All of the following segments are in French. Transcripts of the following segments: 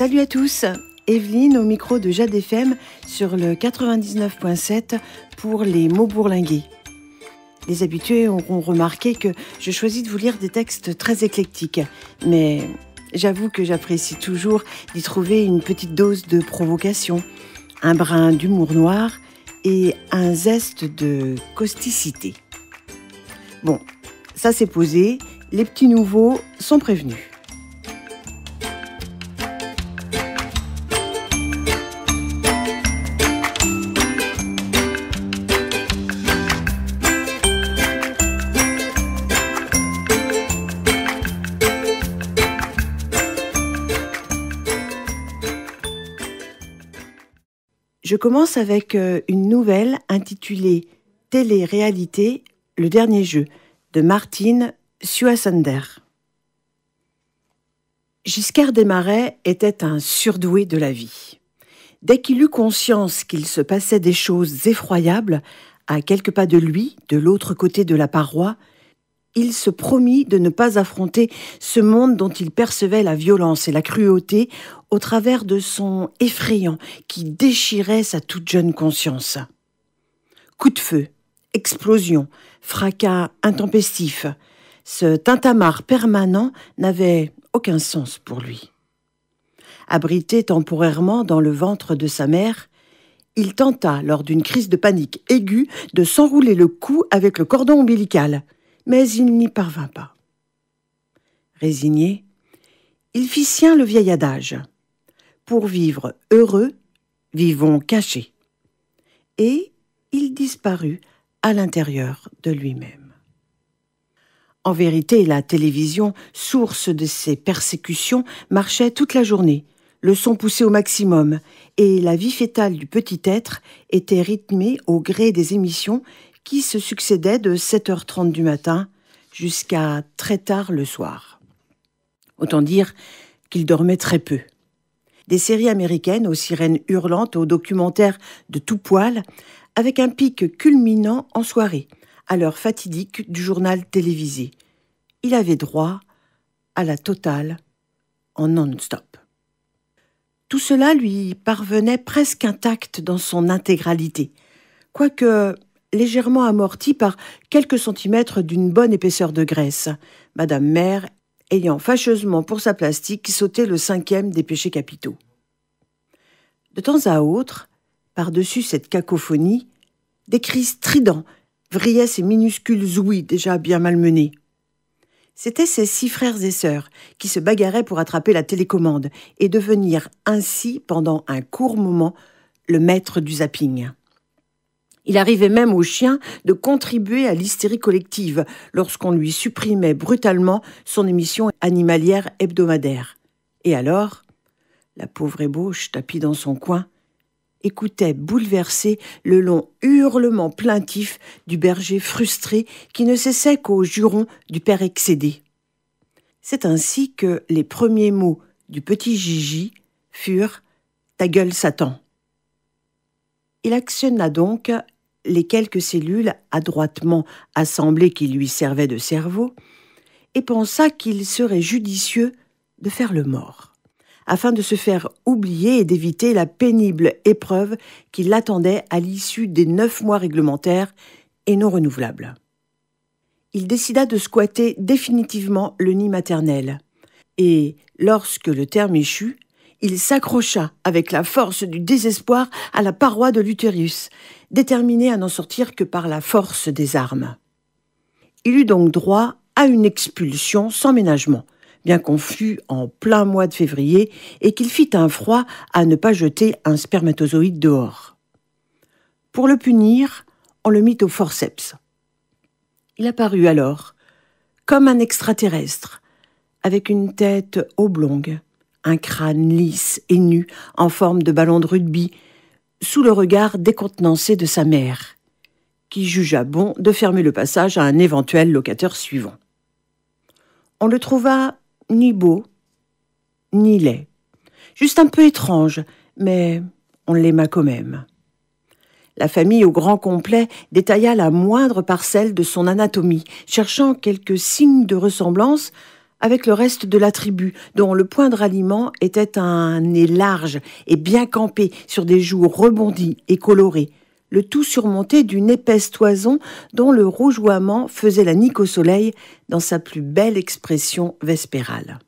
Salut à tous, Evelyne au micro de Jade FM sur le 99.7 pour les mots bourlingués. Les habitués auront remarqué que je choisis de vous lire des textes très éclectiques, mais j'avoue que j'apprécie toujours d'y trouver une petite dose de provocation, un brin d'humour noir et un zeste de causticité. Bon, ça c'est posé, les petits nouveaux sont prévenus. Je commence avec une nouvelle intitulée « Télé-réalité, le dernier jeu » de Martine Suassander. Giscard Desmarets était un surdoué de la vie. Dès qu'il eut conscience qu'il se passait des choses effroyables, à quelques pas de lui, de l'autre côté de la paroi, il se promit de ne pas affronter ce monde dont il percevait la violence et la cruauté au travers de son effrayant qui déchirait sa toute jeune conscience. Coup de feu, explosion, fracas intempestif, ce tintamarre permanent n'avait aucun sens pour lui. Abrité temporairement dans le ventre de sa mère, il tenta, lors d'une crise de panique aiguë, de s'enrouler le cou avec le cordon ombilical, mais il n'y parvint pas. Résigné, il fit sien le vieil adage « Pour vivre heureux, vivons cachés » et il disparut à l'intérieur de lui-même. En vérité, la télévision, source de ces persécutions, marchait toute la journée, le son poussé au maximum, et la vie fétale du petit être était rythmée au gré des émissions qui se succédaient de 7h30 du matin jusqu'à très tard le soir. Autant dire qu'il dormait très peu. Des séries américaines aux sirènes hurlantes, aux documentaires de tout poil, avec un pic culminant en soirée, à l'heure fatidique du journal télévisé. Il avait droit à la totale en non-stop. Tout cela lui parvenait presque intact dans son intégralité, quoique légèrement amorti par quelques centimètres d'une bonne épaisseur de graisse, Madame Mère ayant fâcheusement pour sa plastique sauté le 5e des péchés capitaux. De temps à autre, par-dessus cette cacophonie, des cris stridents vrillaient ses minuscules ouïes déjà bien malmenées. C'étaient ses 6 frères et sœurs qui se bagarraient pour attraper la télécommande et devenir ainsi, pendant un court moment, le maître du zapping. Il arrivait même au chien de contribuer à l'hystérie collective lorsqu'on lui supprimait brutalement son émission animalière hebdomadaire. Et alors, la pauvre ébauche, tapie dans son coin, écoutait bouleversé le long hurlement plaintif du berger frustré qui ne cessait qu'aux jurons du père excédé. C'est ainsi que les premiers mots du petit Gigi furent « Ta gueule, Satan !» Il actionna donc les quelques cellules adroitement assemblées qui lui servaient de cerveau et pensa qu'il serait judicieux de faire le mort, afin de se faire oublier et d'éviter la pénible épreuve qui l'attendait à l'issue des 9 mois réglementaires et non renouvelables. Il décida de squatter définitivement le nid maternel et, lorsque le terme échut, il s'accrocha avec la force du désespoir à la paroi de l'utérus, déterminé à n'en sortir que par la force des armes. Il eut donc droit à une expulsion sans ménagement, bien qu'on fût en plein mois de février et qu'il fît un froid à ne pas jeter un spermatozoïde dehors. Pour le punir, on le mit au forceps. Il apparut alors comme un extraterrestre, avec une tête oblongue, un crâne lisse et nu en forme de ballon de rugby, sous le regard décontenancé de sa mère, qui jugea bon de fermer le passage à un éventuel locataire suivant. On le trouva ni beau, ni laid, juste un peu étrange, mais on l'aima quand même. La famille au grand complet détailla la moindre parcelle de son anatomie, cherchant quelques signes de ressemblance avec le reste de la tribu, dont le point de ralliement était un nez large et bien campé sur des joues rebondies et colorées, le tout surmonté d'une épaisse toison dont le rougeoiement faisait la nique au soleil dans sa plus belle expression vespérale.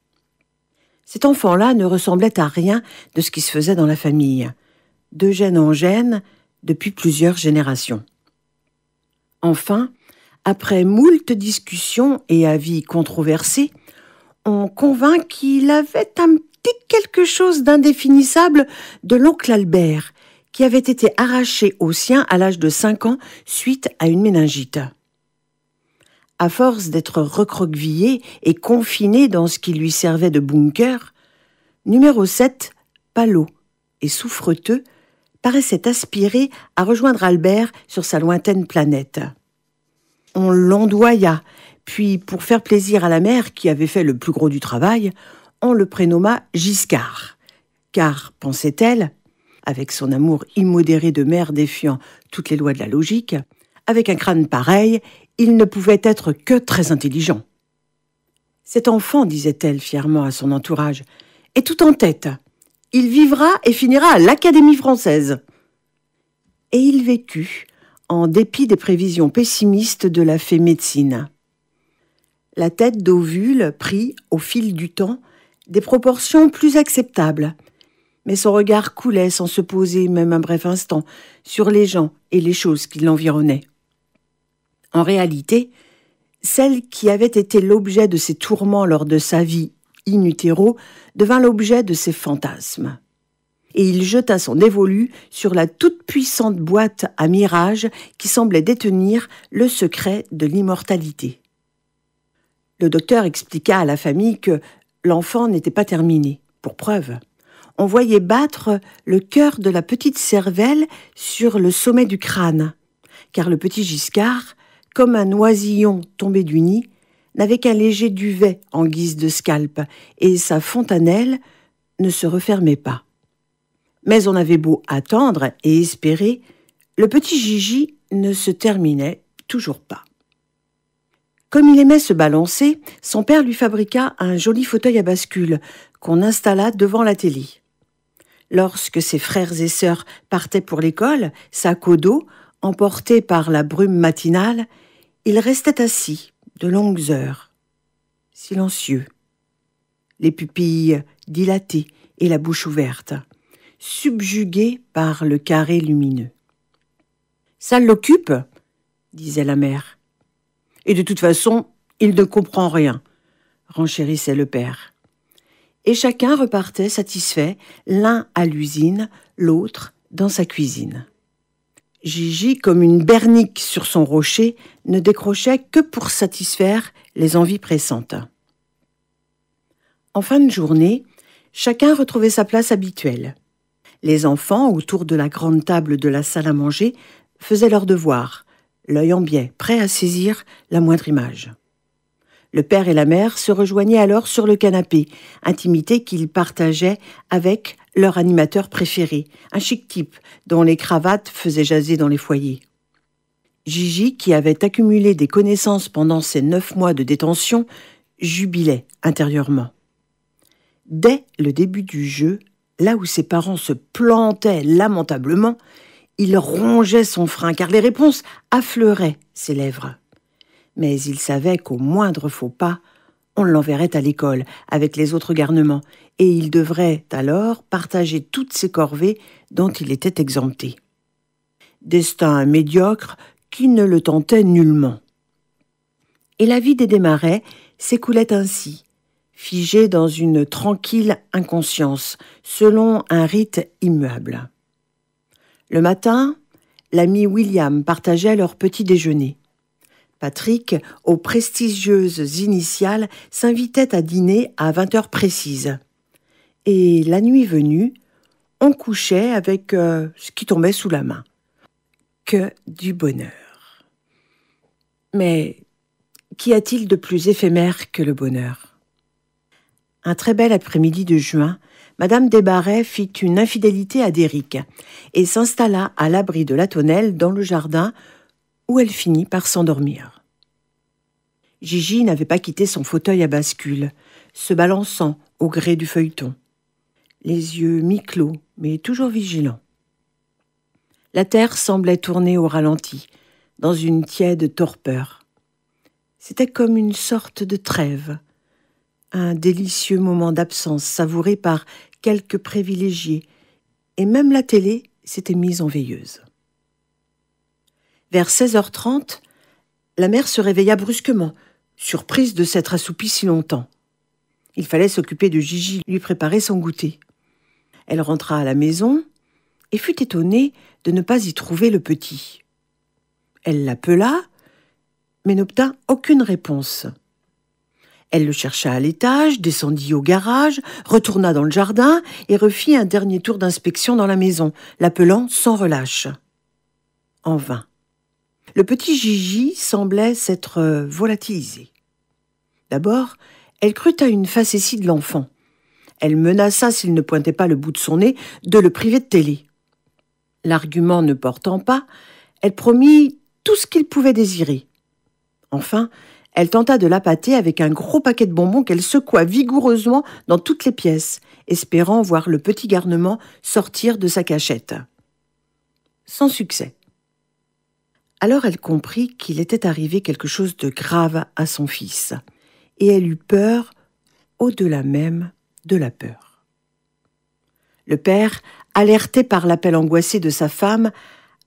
Cet enfant-là ne ressemblait à rien de ce qui se faisait dans la famille, de gène en gène, depuis plusieurs générations. Enfin, après moult discussions et avis controversés, on convint qu'il avait un petit quelque chose d'indéfinissable de l'oncle Albert, qui avait été arraché au sien à l'âge de 5 ans suite à une méningite. À force d'être recroquevillé et confiné dans ce qui lui servait de bunker, numéro 7, pâlot et souffreteux, paraissait aspirer à rejoindre Albert sur sa lointaine planète. On l'ondoya, puis pour faire plaisir à la mère qui avait fait le plus gros du travail, on le prénomma Giscard, car, pensait-elle, avec son amour immodéré de mère défiant toutes les lois de la logique, avec un crâne pareil, il ne pouvait être que très intelligent. Cet enfant, disait-elle fièrement à son entourage, est tout en tête. Il vivra et finira à l'Académie française. Et il vécut, en dépit des prévisions pessimistes de la fée médecine. La tête d'ovule prit, au fil du temps, des proportions plus acceptables, mais son regard coulait sans se poser même un bref instant sur les gens et les choses qui l'environnaient. En réalité, celle qui avait été l'objet de ses tourments lors de sa vie in utero devint l'objet de ses fantasmes. Et il jeta son dévolu sur la toute-puissante boîte à mirage qui semblait détenir le secret de l'immortalité. Le docteur expliqua à la famille que l'enfant n'était pas terminé. Pour preuve, on voyait battre le cœur de la petite cervelle sur le sommet du crâne, car le petit Giscard, comme un oisillon tombé du nid, n'avait qu'un léger duvet en guise de scalp, et sa fontanelle ne se refermait pas. Mais on avait beau attendre et espérer, le petit Gigi ne se terminait toujours pas. Comme il aimait se balancer, son père lui fabriqua un joli fauteuil à bascule qu'on installa devant la télé. Lorsque ses frères et sœurs partaient pour l'école, sac au dos, emportés par la brume matinale, il restait assis de longues heures, silencieux, les pupilles dilatées et la bouche ouverte, subjugué par le carré lumineux. « Ça l'occupe » disait la mère. « Et de toute façon, il ne comprend rien » renchérissait le père. Et chacun repartait satisfait, l'un à l'usine, l'autre dans sa cuisine. Gigi, comme une bernique sur son rocher, ne décrochait que pour satisfaire les envies pressantes. En fin de journée, chacun retrouvait sa place habituelle. Les enfants, autour de la grande table de la salle à manger, faisaient leurs devoirs, l'œil en biais, prêts à saisir la moindre image. Le père et la mère se rejoignaient alors sur le canapé, intimité qu'ils partageaient avec leur animateur préféré, un chic type dont les cravates faisaient jaser dans les foyers. Gigi, qui avait accumulé des connaissances pendant ses 9 mois de détention, jubilait intérieurement. Dès le début du jeu, là où ses parents se plantaient lamentablement, il rongeait son frein car les réponses affleuraient ses lèvres. Mais il savait qu'au moindre faux pas, on l'enverrait à l'école avec les autres garnements et il devrait alors partager toutes ces corvées dont il était exempté. Destin médiocre qui ne le tentait nullement. Et la vie des Desmarais s'écoulait ainsi, figée dans une tranquille inconscience, selon un rite immuable. Le matin, l'ami William partageait leur petit déjeuner. Patrick, aux prestigieuses initiales, s'invitait à dîner à 20 heures précises. Et la nuit venue, on couchait avec ce qui tombait sous la main. Que du bonheur. Mais qu'y a-t-il de plus éphémère que le bonheur ? Un très bel après-midi de juin, Madame Desmarais fit une infidélité à Déric et s'installa à l'abri de la tonnelle dans le jardin où elle finit par s'endormir. Gigi n'avait pas quitté son fauteuil à bascule, se balançant au gré du feuilleton. Les yeux mi-clos, mais toujours vigilants. La terre semblait tourner au ralenti, dans une tiède torpeur. C'était comme une sorte de trêve, un délicieux moment d'absence savouré par quelques privilégiés, et même la télé s'était mise en veilleuse. Vers 16h30, la mère se réveilla brusquement, surprise de s'être assoupie si longtemps. Il fallait s'occuper de Gigi, lui préparer son goûter. Elle rentra à la maison et fut étonnée de ne pas y trouver le petit. Elle l'appela, mais n'obtint aucune réponse. Elle le chercha à l'étage, descendit au garage, retourna dans le jardin et refit un dernier tour d'inspection dans la maison, l'appelant sans relâche. En vain. Le petit Gigi semblait s'être volatilisé. D'abord, elle crut à une facétie de l'enfant. Elle menaça, s'il ne pointait pas le bout de son nez, de le priver de télé. L'argument ne portant pas, elle promit tout ce qu'il pouvait désirer. Enfin, elle tenta de l'appâter avec un gros paquet de bonbons qu'elle secoua vigoureusement dans toutes les pièces, espérant voir le petit garnement sortir de sa cachette. Sans succès. Alors elle comprit qu'il était arrivé quelque chose de grave à son fils, et elle eut peur au-delà même de la peur. Le père, alerté par l'appel angoissé de sa femme,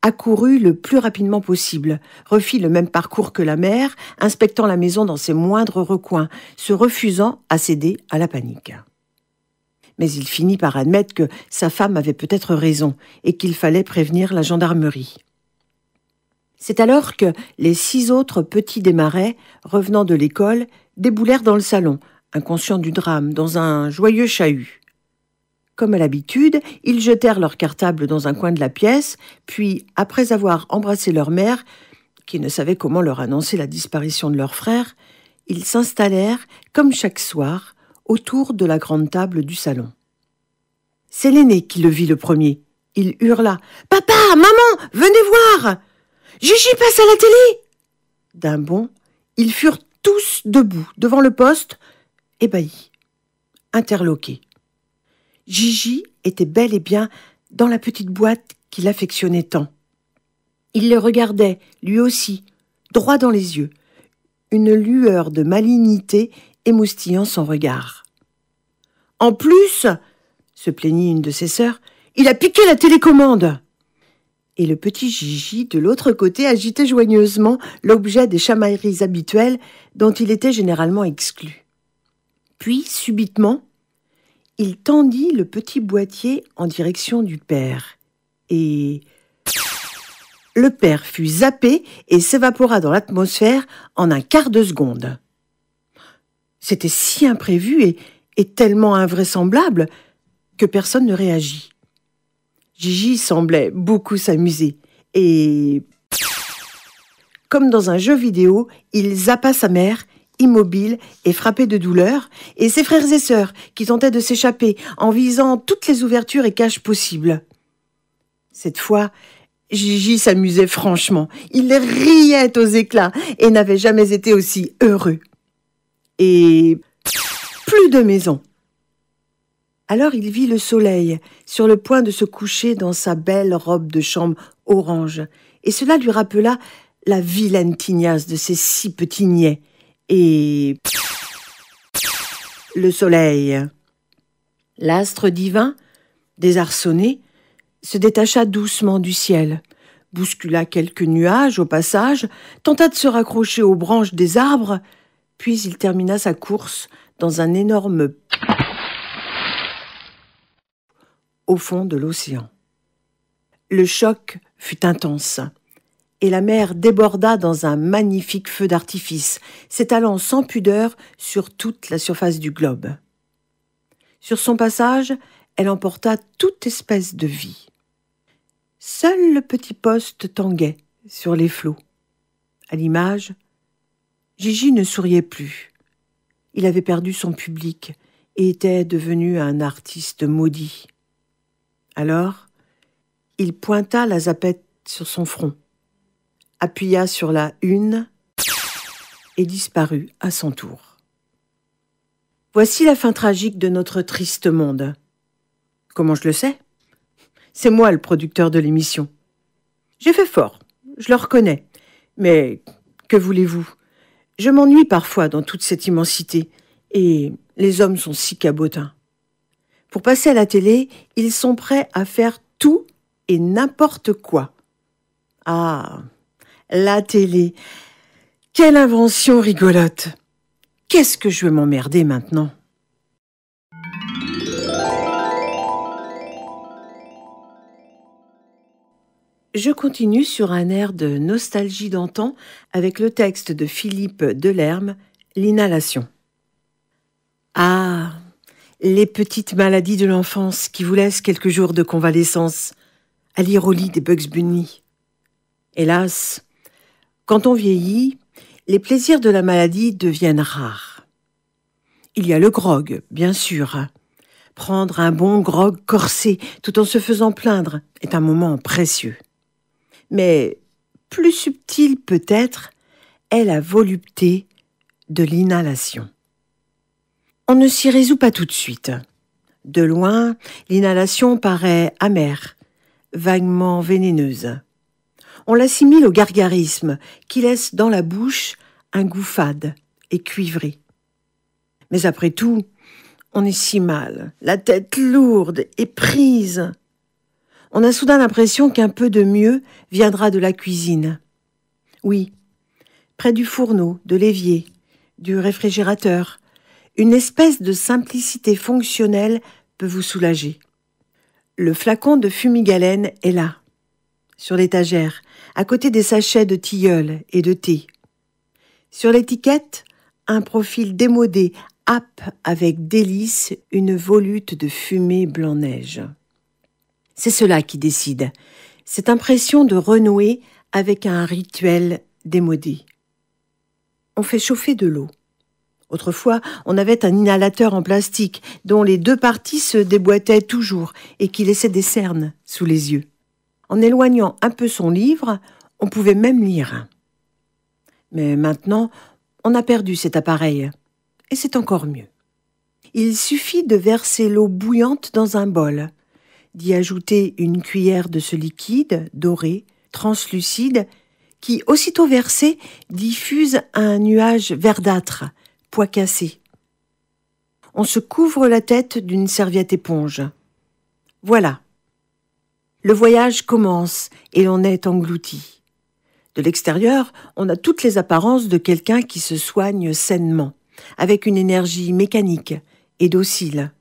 accourut le plus rapidement possible, refit le même parcours que la mère, inspectant la maison dans ses moindres recoins, se refusant à céder à la panique. Mais il finit par admettre que sa femme avait peut-être raison et qu'il fallait prévenir la gendarmerie. C'est alors que les 6 autres petits des Marais, revenant de l'école, déboulèrent dans le salon, inconscients du drame, dans un joyeux chahut. Comme à l'habitude, ils jetèrent leur cartable dans un coin de la pièce, puis, après avoir embrassé leur mère, qui ne savait comment leur annoncer la disparition de leur frère, ils s'installèrent, comme chaque soir, autour de la grande table du salon. C'est l'aîné qui le vit le premier. Il hurla « Papa, maman, venez voir ! Gigi passe à la télé !» D'un bond, ils furent tous debout devant le poste, ébahis, interloqués. Gigi était bel et bien dans la petite boîte qu'il affectionnait tant. Il le regardait, lui aussi, droit dans les yeux, une lueur de malignité émoustillant son regard. « En plus, se plaignit une de ses sœurs, il a piqué la télécommande !» Et le petit Gigi, de l'autre côté, agitait joyeusement l'objet des chamailleries habituelles dont il était généralement exclu. Puis, subitement, il tendit le petit boîtier en direction du père. Et le père fut zappé et s'évapora dans l'atmosphère en un quart de seconde. C'était si imprévu et tellement invraisemblable que personne ne réagit. Gigi semblait beaucoup s'amuser et, comme dans un jeu vidéo, il zappa sa mère, immobile et frappé de douleur, et ses frères et sœurs qui tentaient de s'échapper en visant toutes les ouvertures et caches possibles. Cette fois, Gigi s'amusait franchement. Il riait aux éclats et n'avait jamais été aussi heureux. Et plus de maison. Alors il vit le soleil sur le point de se coucher dans sa belle robe de chambre orange, et cela lui rappela la vilaine tignasse de ses 6 petits niais. Et le soleil. L'astre divin, désarçonné, se détacha doucement du ciel, bouscula quelques nuages au passage, tenta de se raccrocher aux branches des arbres, puis il termina sa course dans un énorme au fond de l'océan. Le choc fut intense, et la mer déborda dans un magnifique feu d'artifice, s'étalant sans pudeur sur toute la surface du globe. Sur son passage, elle emporta toute espèce de vie. Seul le petit poste tanguait sur les flots. À l'image, Gigi ne souriait plus. Il avait perdu son public et était devenu un artiste maudit. Alors, il pointa la zapette sur son front, appuya sur la une et disparut à son tour. Voici la fin tragique de notre triste monde. Comment je le sais? C'est moi le producteur de l'émission. J'ai fait fort, je le reconnais. Mais que voulez-vous? Je m'ennuie parfois dans toute cette immensité, et les hommes sont si cabotins. Pour passer à la télé, ils sont prêts à faire tout et n'importe quoi. Ah, la télé, quelle invention rigolote! Qu'est-ce que je vais m'emmerder maintenant? Je continue sur un air de nostalgie d'antan avec le texte de Philippe Delerme, L'inhalation. Ah, les petites maladies de l'enfance qui vous laissent quelques jours de convalescence, à lire au lit des Bugs Bunny. Hélas, quand on vieillit, les plaisirs de la maladie deviennent rares. Il y a le grog, bien sûr. Prendre un bon grog corsé tout en se faisant plaindre est un moment précieux. Mais plus subtile peut-être est la volupté de l'inhalation. On ne s'y résout pas tout de suite. De loin, l'inhalation paraît amère, vaguement vénéneuse. On l'assimile au gargarisme qui laisse dans la bouche un goût fade et cuivré. Mais après tout, on est si mal, la tête lourde et prise. On a soudain l'impression qu'un peu de mieux viendra de la cuisine. Oui, près du fourneau, de l'évier, du réfrigérateur, une espèce de simplicité fonctionnelle peut vous soulager. Le flacon de fumigalène est là, sur l'étagère, à côté des sachets de tilleul et de thé. Sur l'étiquette, un profil démodé happe avec délice une volute de fumée blanc-neige. C'est cela qui décide, cette impression de renouer avec un rituel démodé. On fait chauffer de l'eau. Autrefois, on avait un inhalateur en plastique dont les deux parties se déboîtaient toujours et qui laissait des cernes sous les yeux. En éloignant un peu son livre, on pouvait même lire. Mais maintenant, on a perdu cet appareil, et c'est encore mieux. Il suffit de verser l'eau bouillante dans un bol, d'y ajouter une cuillère de ce liquide doré, translucide, qui, aussitôt versé, diffuse un nuage verdâtre, pois cassé. On se couvre la tête d'une serviette éponge. Voilà. Le voyage commence et l'on est englouti. De l'extérieur, on a toutes les apparences de quelqu'un qui se soigne sainement, avec une énergie mécanique et docile.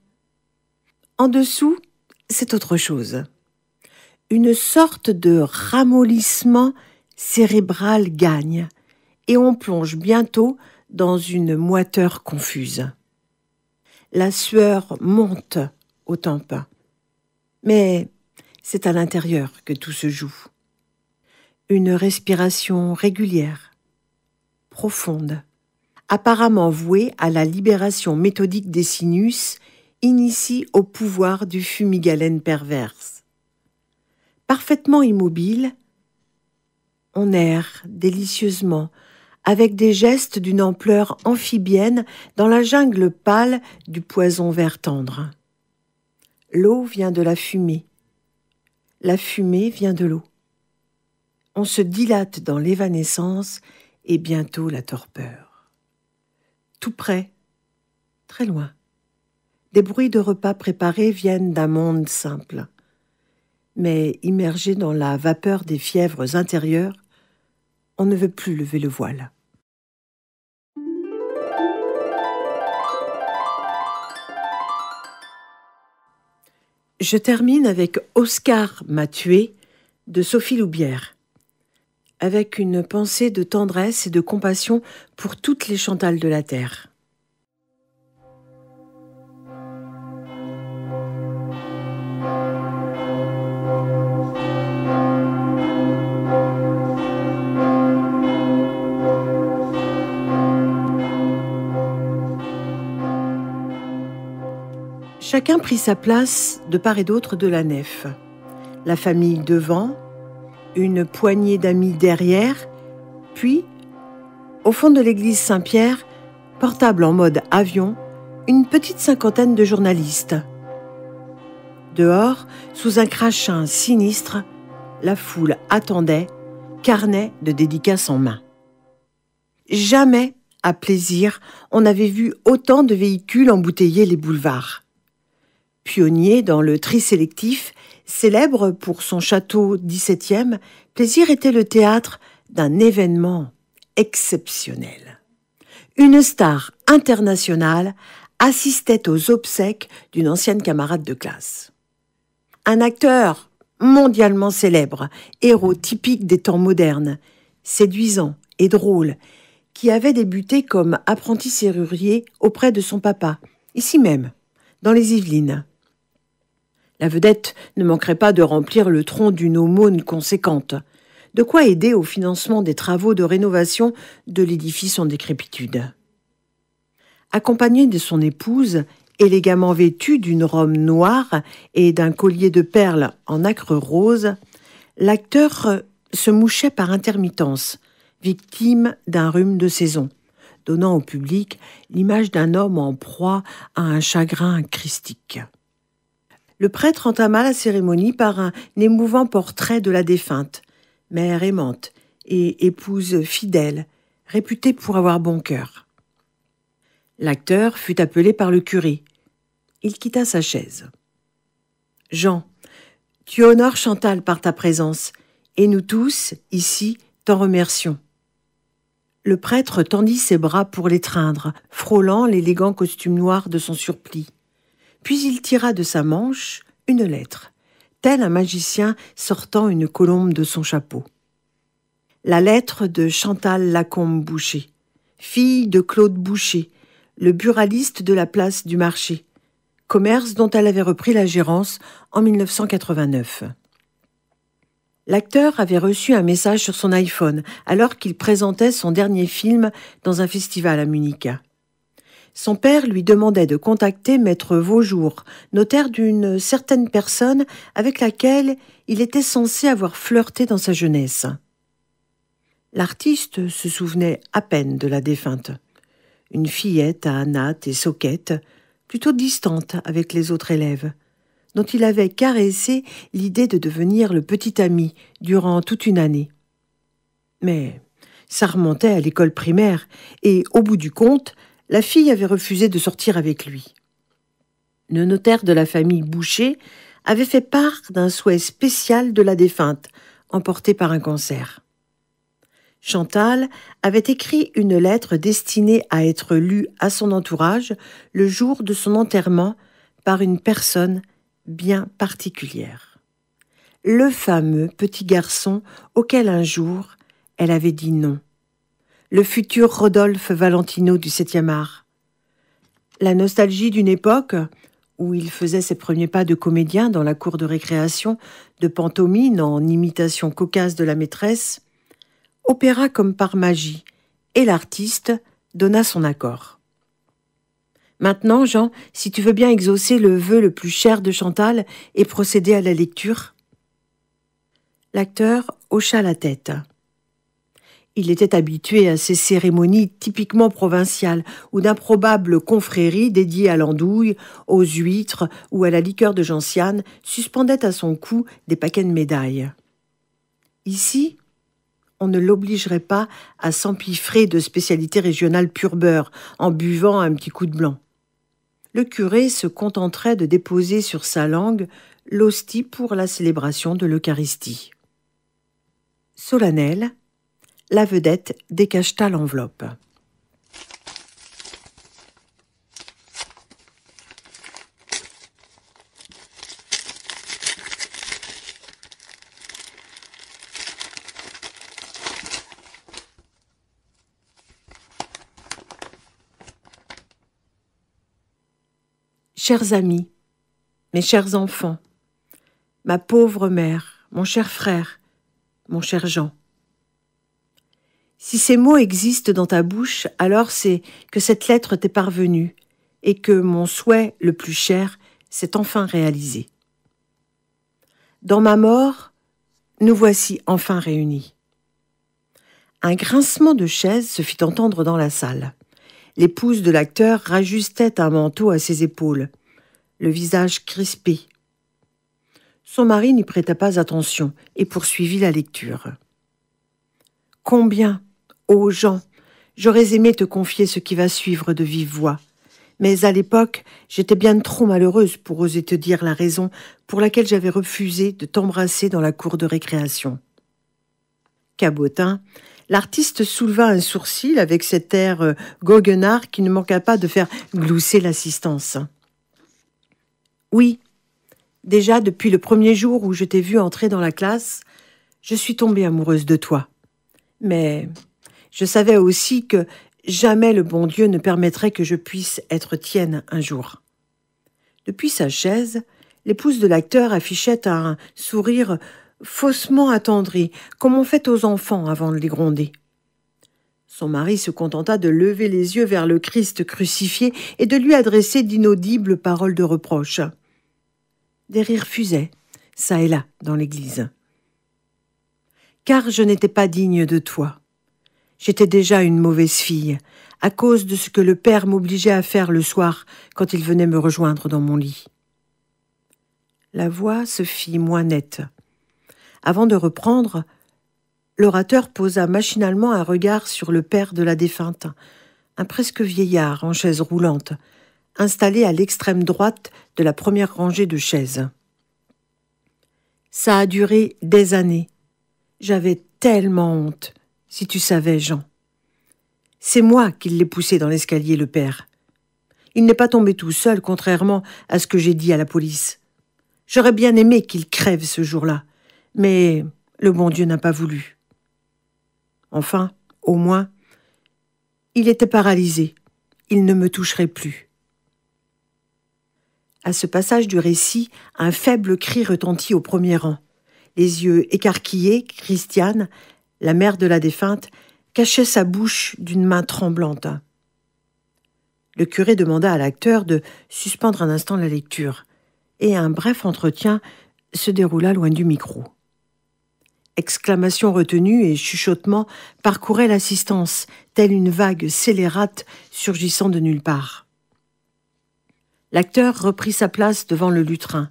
En dessous, c'est autre chose. Une sorte de ramollissement cérébral gagne et on plonge bientôt dans une moiteur confuse. La sueur monte aux tempes. Mais c'est à l'intérieur que tout se joue. Une respiration régulière, profonde, apparemment vouée à la libération méthodique des sinus, initie au pouvoir du fumigalène perverse. Parfaitement immobile, on erre délicieusement, avec des gestes d'une ampleur amphibienne dans la jungle pâle du poison vert tendre. L'eau vient de la fumée vient de l'eau. On se dilate dans l'évanescence et bientôt la torpeur. Tout près, très loin, des bruits de repas préparés viennent d'un monde simple. Mais immergé dans la vapeur des fièvres intérieures, on ne veut plus lever le voile. Je termine avec Oscar m'a tué de Sophie Loubière, avec une pensée de tendresse et de compassion pour toutes les Chantal de la terre. Chacun prit sa place de part et d'autre de la nef. La famille devant, une poignée d'amis derrière, puis Au fond de l'église Saint-Pierre, portable en mode avion, une petite cinquantaine de journalistes. Dehors, sous un crachin sinistre, la foule attendait, carnet de dédicaces en main. Jamais, à Plaisir, on n'avait vu autant de véhicules embouteiller les boulevards. Pionnier dans le tri sélectif, célèbre pour son château 17e, Plaisir était le théâtre d'un événement exceptionnel. Une star internationale assistait aux obsèques d'une ancienne camarade de classe. Un acteur mondialement célèbre, héros typique des temps modernes, séduisant et drôle, qui avait débuté comme apprenti serrurier auprès de son papa, ici même, dans les Yvelines. La vedette ne manquerait pas de remplir le tronc d'une aumône conséquente, de quoi aider au financement des travaux de rénovation de l'édifice en décrépitude. Accompagné de son épouse, élégamment vêtue d'une robe noire et d'un collier de perles en nacre rose, l'acteur se mouchait par intermittence, victime d'un rhume de saison, donnant au public l'image d'un homme en proie à un chagrin christique. Le prêtre entama la cérémonie par un émouvant portrait de la défunte, mère aimante et épouse fidèle, réputée pour avoir bon cœur. L'acteur fut appelé par le curé. Il quitta sa chaise. « Jean, tu honores Chantal par ta présence, et nous tous, ici, t'en remercions. » Le prêtre tendit ses bras pour l'étreindre, frôlant l'élégant costume noir de son surplis. Puis il tira de sa manche une lettre, tel un magicien sortant une colombe de son chapeau. La lettre de Chantal Lacombe Boucher, fille de Claude Boucher, le buraliste de la place du marché, commerce dont elle avait repris la gérance en 1989. L'acteur avait reçu un message sur son iPhone alors qu'il présentait son dernier film dans un festival à Munich. Son père lui demandait de contacter maître Vaujour, notaire d'une certaine personne avec laquelle il était censé avoir flirté dans sa jeunesse. L'artiste se souvenait à peine de la défunte. Une fillette à nattes et soquettes, plutôt distante avec les autres élèves, dont il avait caressé l'idée de devenir le petit ami durant toute une année. Mais ça remontait à l'école primaire et, au bout du compte, la fille avait refusé de sortir avec lui. Le notaire de la famille Boucher avait fait part d'un souhait spécial de la défunte, emporté par un cancer. Chantal avait écrit une lettre destinée à être lue à son entourage le jour de son enterrement par une personne bien particulière. Le fameux petit garçon auquel un jour elle avait dit non. Le futur Rodolphe Valentino du 7e art. La nostalgie d'une époque où il faisait ses premiers pas de comédien dans la cour de récréation, de pantomime en imitation cocasse de la maîtresse, opéra comme par magie, et l'artiste donna son accord. Maintenant, Jean, si tu veux bien exaucer le vœu le plus cher de Chantal et procéder à la lecture. L'acteur hocha la tête. Il était habitué à ces cérémonies typiquement provinciales ou d'improbables confréries dédiées à l'andouille, aux huîtres ou à la liqueur de gentiane suspendaient à son cou des paquets de médailles. Ici, on ne l'obligerait pas à s'empiffrer de spécialités régionales pur beurre en buvant un petit coup de blanc. Le curé se contenterait de déposer sur sa langue l'hostie pour la célébration de l'Eucharistie. Solennel, la vedette décacheta l'enveloppe. Chers amis, mes chers enfants, ma pauvre mère, mon cher frère, mon cher Jean. Si ces mots existent dans ta bouche, alors c'est que cette lettre t'est parvenue et que mon souhait le plus cher s'est enfin réalisé. Dans ma mort, nous voici enfin réunis. Un grincement de chaise se fit entendre dans la salle. L'épouse de l'acteur rajustait un manteau à ses épaules, le visage crispé. Son mari n'y prêta pas attention et poursuivit la lecture. « Combien, ô Jean, j'aurais aimé te confier ce qui va suivre de vive voix. Mais à l'époque, j'étais bien trop malheureuse pour oser te dire la raison pour laquelle j'avais refusé de t'embrasser dans la cour de récréation. » Cabotin, l'artiste souleva un sourcil avec cet air goguenard qui ne manqua pas de faire glousser l'assistance. « Oui, déjà depuis le premier jour où je t'ai vue entrer dans la classe, je suis tombée amoureuse de toi. Mais je savais aussi que jamais le bon Dieu ne permettrait que je puisse être tienne un jour. » Depuis sa chaise, l'épouse de l'acteur affichait un sourire faussement attendri, comme on fait aux enfants avant de les gronder. Son mari se contenta de lever les yeux vers le Christ crucifié et de lui adresser d'inaudibles paroles de reproche. Des rires fusaient, çà et là, dans l'église. Car je n'étais pas digne de toi. J'étais déjà une mauvaise fille, à cause de ce que le père m'obligeait à faire le soir quand il venait me rejoindre dans mon lit. La voix se fit moins nette. Avant de reprendre, l'orateur posa machinalement un regard sur le père de la défunte, un presque vieillard en chaise roulante, installé à l'extrême droite de la première rangée de chaises. Ça a duré des années. J'avais tellement honte, si tu savais, Jean. C'est moi qui l'ai poussé dans l'escalier, le père. Il n'est pas tombé tout seul, contrairement à ce que j'ai dit à la police. J'aurais bien aimé qu'il crève ce jour-là, mais le bon Dieu n'a pas voulu. Enfin, au moins, il était paralysé. Il ne me toucherait plus. À ce passage du récit, un faible cri retentit au premier rang. Les yeux écarquillés, Christiane, la mère de la défunte, cachait sa bouche d'une main tremblante. Le curé demanda à l'acteur de suspendre un instant la lecture, et un bref entretien se déroula loin du micro. Exclamations retenues et chuchotements parcouraient l'assistance, telle une vague scélérate surgissant de nulle part. L'acteur reprit sa place devant le lutrin,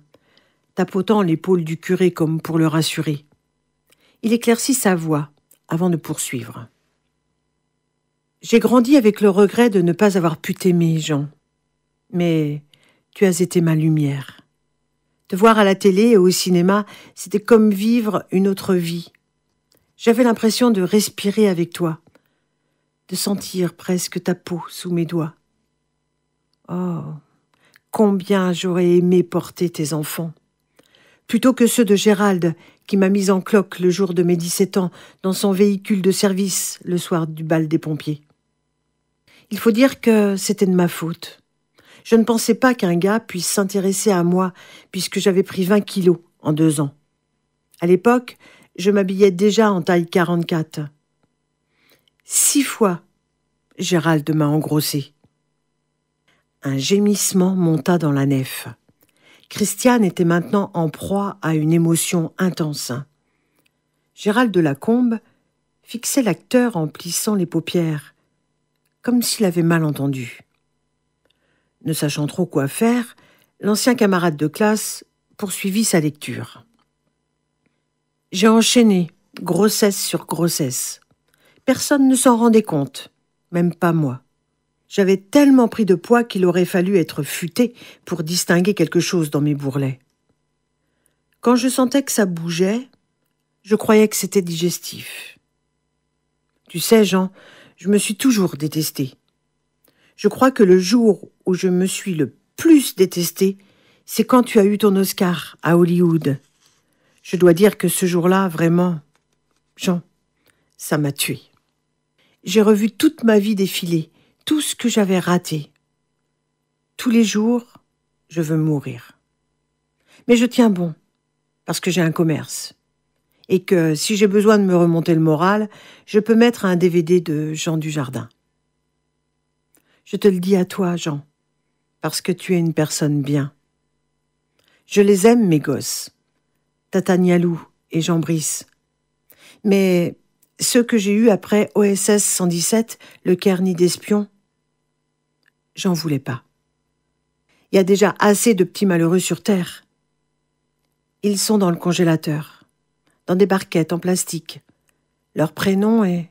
tapotant l'épaule du curé comme pour le rassurer. Il éclaircit sa voix avant de poursuivre. « J'ai grandi avec le regret de ne pas avoir pu t'aimer, Jean. Mais tu as été ma lumière. Te voir à la télé et au cinéma, c'était comme vivre une autre vie. J'avais l'impression de respirer avec toi, de sentir presque ta peau sous mes doigts. Oh, combien j'aurais aimé porter tes enfants, plutôt que ceux de Gérald, qui m'a mise en cloque le jour de mes 17 ans dans son véhicule de service le soir du bal des pompiers. Il faut dire que c'était de ma faute. Je ne pensais pas qu'un gars puisse s'intéresser à moi puisque j'avais pris 20 kilos en 2 ans. À l'époque, je m'habillais déjà en taille 44. 6 fois, Gérald m'a engrossé. Un gémissement monta dans la nef. Christiane était maintenant en proie à une émotion intense. Gérald de Lacombe fixait l'acteur en plissant les paupières, comme s'il avait mal entendu. Ne sachant trop quoi faire, l'ancien camarade de classe poursuivit sa lecture. J'ai enchaîné, grossesse sur grossesse. Personne ne s'en rendait compte, même pas moi. J'avais tellement pris de poids qu'il aurait fallu être futé pour distinguer quelque chose dans mes bourrelets. Quand je sentais que ça bougeait, je croyais que c'était digestif. Tu sais, Jean, je me suis toujours détestée. Je crois que le jour où je me suis le plus détestée, c'est quand tu as eu ton Oscar à Hollywood. Je dois dire que ce jour-là, vraiment, Jean, ça m'a tuée. J'ai revu toute ma vie défiler, tout ce que j'avais raté. Tous les jours, je veux mourir. Mais je tiens bon, parce que j'ai un commerce. Et que si j'ai besoin de me remonter le moral, je peux mettre un DVD de Jean Dujardin. Je te le dis à toi, Jean, parce que tu es une personne bien. Je les aime, mes gosses, Tata Nialou et Jean Brice. Mais ceux que j'ai eus après OSS 117, le Cairn d'espions, j'en voulais pas. Il y a déjà assez de petits malheureux sur Terre. Ils sont dans le congélateur, dans des barquettes en plastique. Leur prénom est...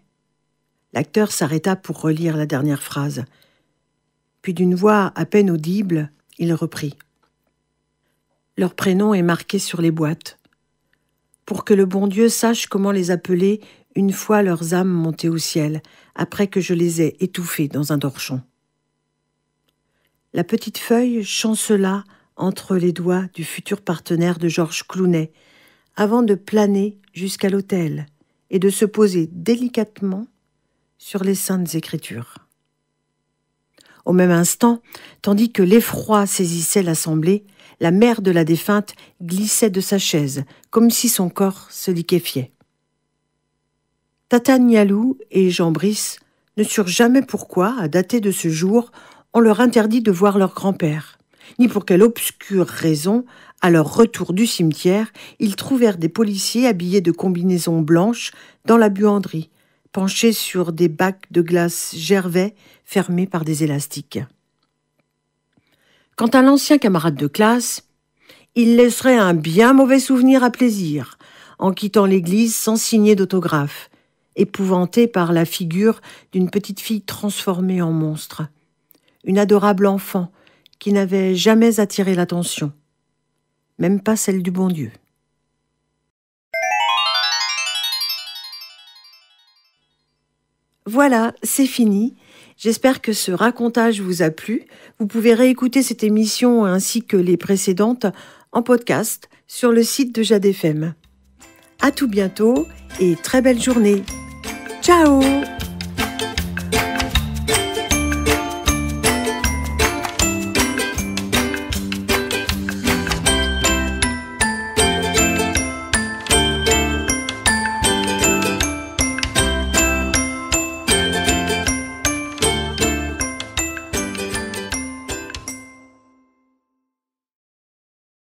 L'acteur s'arrêta pour relire la dernière phrase. Puis d'une voix à peine audible, il reprit. Leur prénom est marqué sur les boîtes, pour que le bon Dieu sache comment les appeler une fois leurs âmes montées au ciel, après que je les ai étouffés dans un torchon. La petite feuille chancela entre les doigts du futur partenaire de Georges Clooney, avant de planer jusqu'à l'autel et de se poser délicatement sur les saintes écritures. Au même instant, tandis que l'effroi saisissait l'assemblée, la mère de la défunte glissait de sa chaise, comme si son corps se liquéfiait. Tata Nialou et Jean Brice ne surent jamais pourquoi, à dater de ce jour, on leur interdit de voir leur grand-père, ni pour quelle obscure raison, à leur retour du cimetière, ils trouvèrent des policiers habillés de combinaisons blanches dans la buanderie, penchés sur des bacs de glace Gervais fermés par des élastiques. Quant à l'ancien camarade de classe, il laisserait un bien mauvais souvenir à plaisir, en quittant l'église sans signer d'autographe, épouvanté par la figure d'une petite fille transformée en monstre, une adorable enfant qui n'avait jamais attiré l'attention, même pas celle du bon Dieu. Voilà, c'est fini. J'espère que ce racontage vous a plu. Vous pouvez réécouter cette émission ainsi que les précédentes en podcast sur le site de Jade FM. À tout bientôt et très belle journée. Ciao!